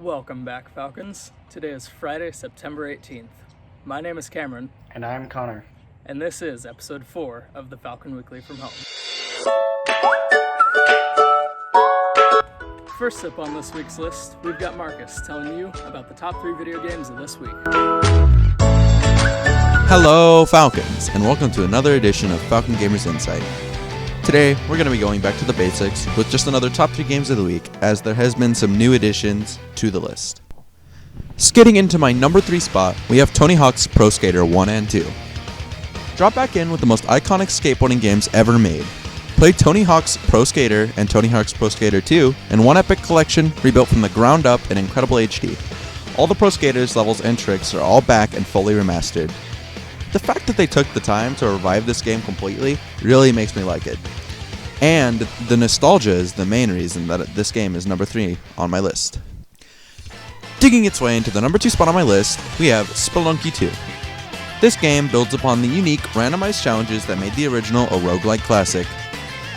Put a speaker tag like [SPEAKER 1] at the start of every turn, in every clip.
[SPEAKER 1] Welcome back, Falcons. Today is Friday, September 18th. My name is Cameron.
[SPEAKER 2] And I'm Connor.
[SPEAKER 1] And this is episode 4 of the Falcon Weekly from Home. First up on this week's list, we've got Marcus telling you about the top 3 video games of this week.
[SPEAKER 3] Hello, Falcons, and welcome to another edition of Falcon Gamers Insight. Today, we're going to be going back to the basics with just another top 3 games of the week, as there has been some new additions to the list. Skidding into my number 3 spot, we have Tony Hawk's Pro Skater 1 and 2. Drop back in with the most iconic skateboarding games ever made. Play Tony Hawk's Pro Skater and Tony Hawk's Pro Skater 2 in one epic collection rebuilt from the ground up in incredible HD. All the Pro Skaters, levels, and tricks are all back and fully remastered. The fact that they took the time to revive this game completely really makes me like it. And the nostalgia is the main reason that this game is number 3 on my list. Digging its way into the number 2 spot on my list, we have Spelunky 2. This game builds upon the unique randomized challenges that made the original a roguelike classic,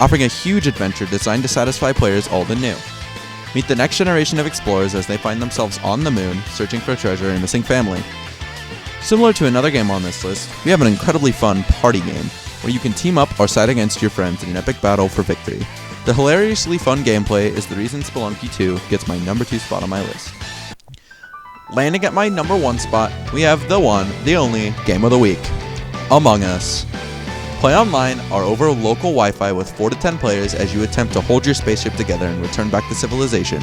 [SPEAKER 3] offering a huge adventure designed to satisfy players old and new. Meet the next generation of explorers as they find themselves on the moon, searching for treasure and missing family. Similar to another game on this list, we have an incredibly fun party game, where you can team up or side against your friends in an epic battle for victory. The hilariously fun gameplay is the reason Spelunky 2 gets my number 2 spot on my list. Landing at my number 1 spot, we have the one, the only, game of the week, Among Us. Play online or over local Wi-Fi with 4 to 10 players as you attempt to hold your spaceship together and return back to civilization.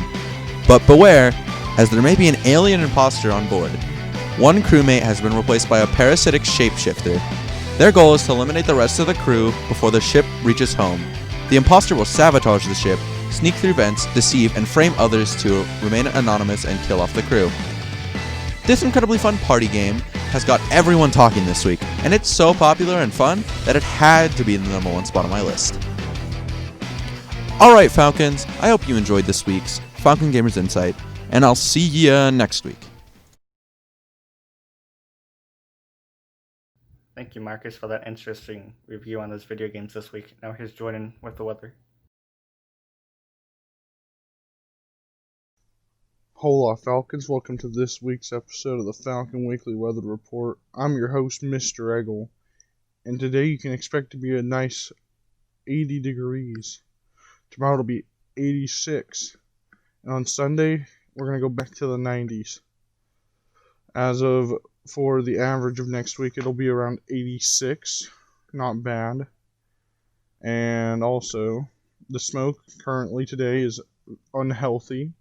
[SPEAKER 3] But beware, as there may be an alien imposter on board. One crewmate has been replaced by a parasitic shapeshifter. Their goal is to eliminate the rest of the crew before the ship reaches home. The imposter will sabotage the ship, sneak through vents, deceive, and frame others to remain anonymous and kill off the crew. This incredibly fun party game has got everyone talking this week, and it's so popular and fun that it had to be in the number 1 spot on my list. Alright, Falcons, I hope you enjoyed this week's Falcon Gamers Insight, and I'll see ya next week.
[SPEAKER 2] Thank you, Marcus, for that interesting review on those video games this week. Now here's Jordan with the weather.
[SPEAKER 4] Hola, Falcons. Welcome to this week's episode of the Falcon Weekly Weather Report. I'm your host, Mr. Eggle, and today you can expect to be a nice 80 degrees. Tomorrow it'll be 86, and on Sunday we're going to go back to the 90s. For the average of next week, it'll be around 86. Not bad. And also, the smoke currently today is unhealthy,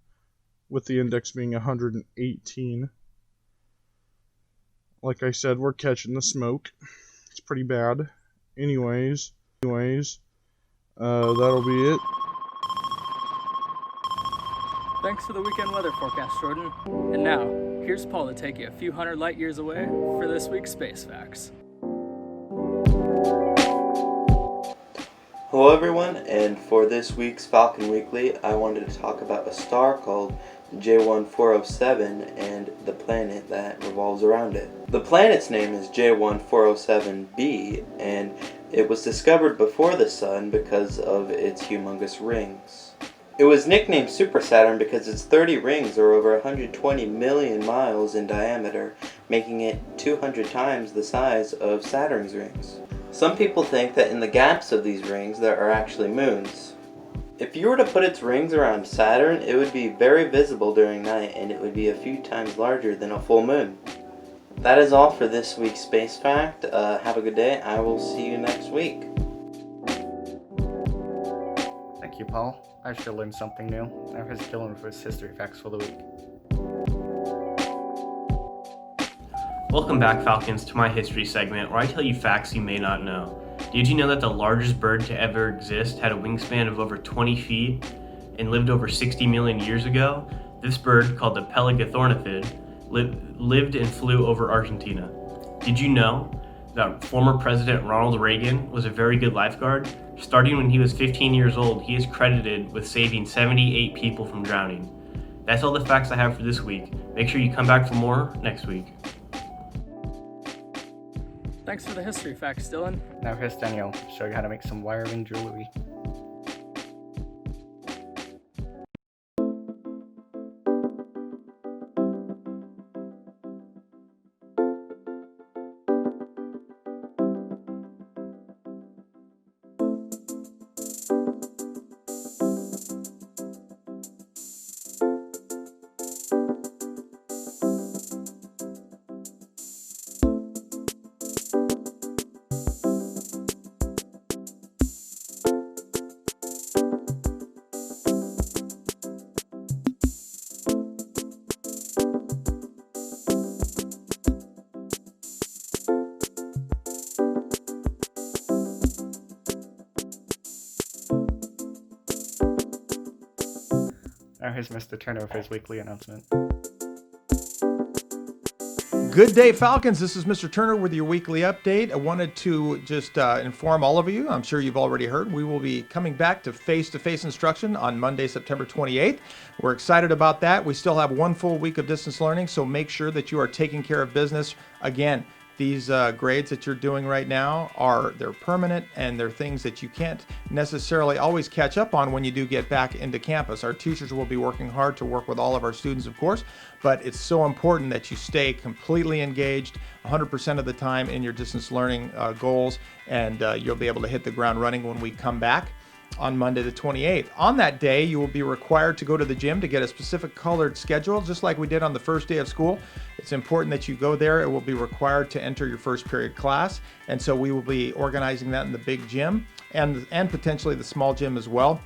[SPEAKER 4] with the index being 118. Like I said, we're catching the smoke. It's pretty bad. Anyways, that'll be it.
[SPEAKER 1] Thanks for the weekend weather forecast, Jordan. And now, here's Paul to take you a few hundred light years away for this week's Space Facts.
[SPEAKER 5] Hello everyone, and for this week's Falcon Weekly, I wanted to talk about a star called J1407 and the planet that revolves around it. The planet's name is J1407b, and it was discovered before the Sun because of its humongous rings. It was nicknamed Super Saturn because its 30 rings are over 120 million miles in diameter, making it 200 times the size of Saturn's rings. Some people think that in the gaps of these rings there are actually moons. If you were to put its rings around Saturn, it would be very visible during night, and it would be a few times larger than a full moon. That is all for this week's Space Fact. Have a good day. I will see you next week.
[SPEAKER 2] Thank you, Paul. I sure learned something new. Now here's Dylan with his history facts for the week.
[SPEAKER 6] Welcome back, Falcons, to my history segment where I tell you facts you may not know. Did you know that the largest bird to ever exist had a wingspan of over 20 feet and lived over 60 million years ago? This bird, called the Pelagornithid, lived and flew over Argentina. Did you know that former President Ronald Reagan was a very good lifeguard? Starting when he was 15 years old, he is credited with saving 78 people from drowning. That's all the facts I have for this week. Make sure you come back for more next week.
[SPEAKER 1] Thanks for the history facts, Dylan.
[SPEAKER 2] Now here's Daniel to show you how to make some wiring jewelry. Now here's Mr. Turner for his weekly announcement.
[SPEAKER 7] Good day, Falcons. This is Mr. Turner with your weekly update. I wanted to just inform all of you, I'm sure you've already heard, we will be coming back to face-to-face instruction on Monday, September 28th. We're excited about that. We still have one full week of distance learning, so make sure that you are taking care of business. Again, these grades that you're doing right now they're permanent, and they're things that you can't necessarily always catch up on when you do get back into campus. Our teachers will be working hard to work with all of our students, of course, but it's so important that you stay completely engaged 100% of the time in your distance learning goals, and you'll be able to hit the ground running when we come back on Monday the 28th. On that day, you will be required to go to the gym to get a specific colored schedule, just like we did on the first day of school. It's important that you go there. It will be required to enter your first period class, and so we will be organizing that in the big gym and potentially the small gym as well,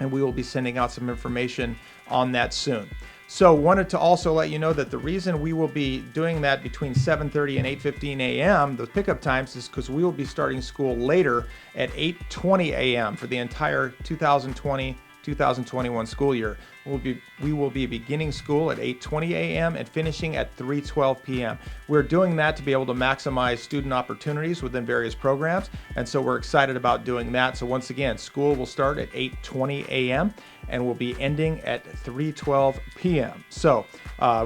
[SPEAKER 7] and we will be sending out some information on that soon. So wanted to also let you know that the reason we will be doing that between 7:30 and 8:15 a.m., the pickup times, is because we will be starting school later at 8:20 a.m. for the entire 2020-2021 school year. We will be beginning school at 8:20 a.m. and finishing at 3:12 p.m. We're doing that to be able to maximize student opportunities within various programs, and so we're excited about doing that. So once again, school will start at 8:20 a.m. and will be ending at 3:12 p.m. So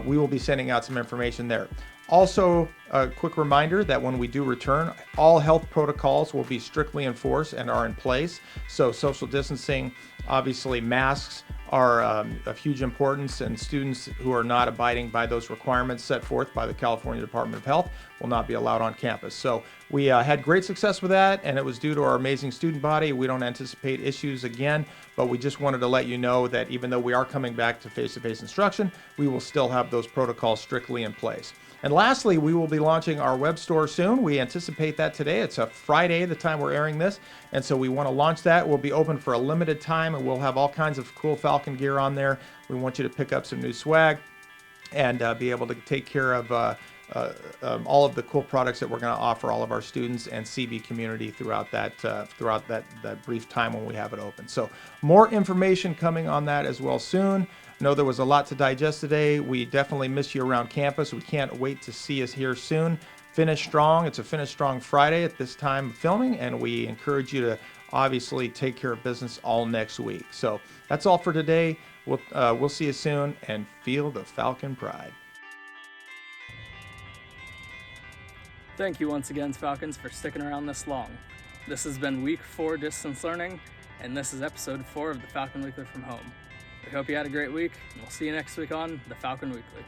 [SPEAKER 7] we will be sending out some information there. Also, a quick reminder that when we do return, all health protocols will be strictly enforced and are in place. So social distancing, obviously masks are of huge importance, and students who are not abiding by those requirements set forth by the California Department of Health will not be allowed on campus. So we had great success with that, and it was due to our amazing student body. We don't anticipate issues again, but we just wanted to let you know that even though we are coming back to face-to-face instruction, we will still have those protocols strictly in place. And lastly, we will be launching our web store soon. We anticipate that today. It's a Friday, the time we're airing this, and so we want to launch that. We'll be open for a limited time, and we'll have all kinds of cool Falcon gear on there. We want you to pick up some new swag and be able to take care of all of the cool products that we're going to offer all of our students and CB community throughout that brief time when we have it open. So more information coming on that as well soon. I know there was a lot to digest today. We definitely miss you around campus. We can't wait to see us here soon. Finish strong. It's a Finish Strong Friday at this time of filming, and we encourage you to obviously take care of business all next week. So that's all for today. We'll see you soon, and feel the Falcon pride.
[SPEAKER 1] Thank you once again, Falcons, for sticking around this long. This has been week 4 distance learning, and this is episode 4 of the Falcon Weekly from home. We hope you had a great week, and we'll see you next week on the Falcon Weekly.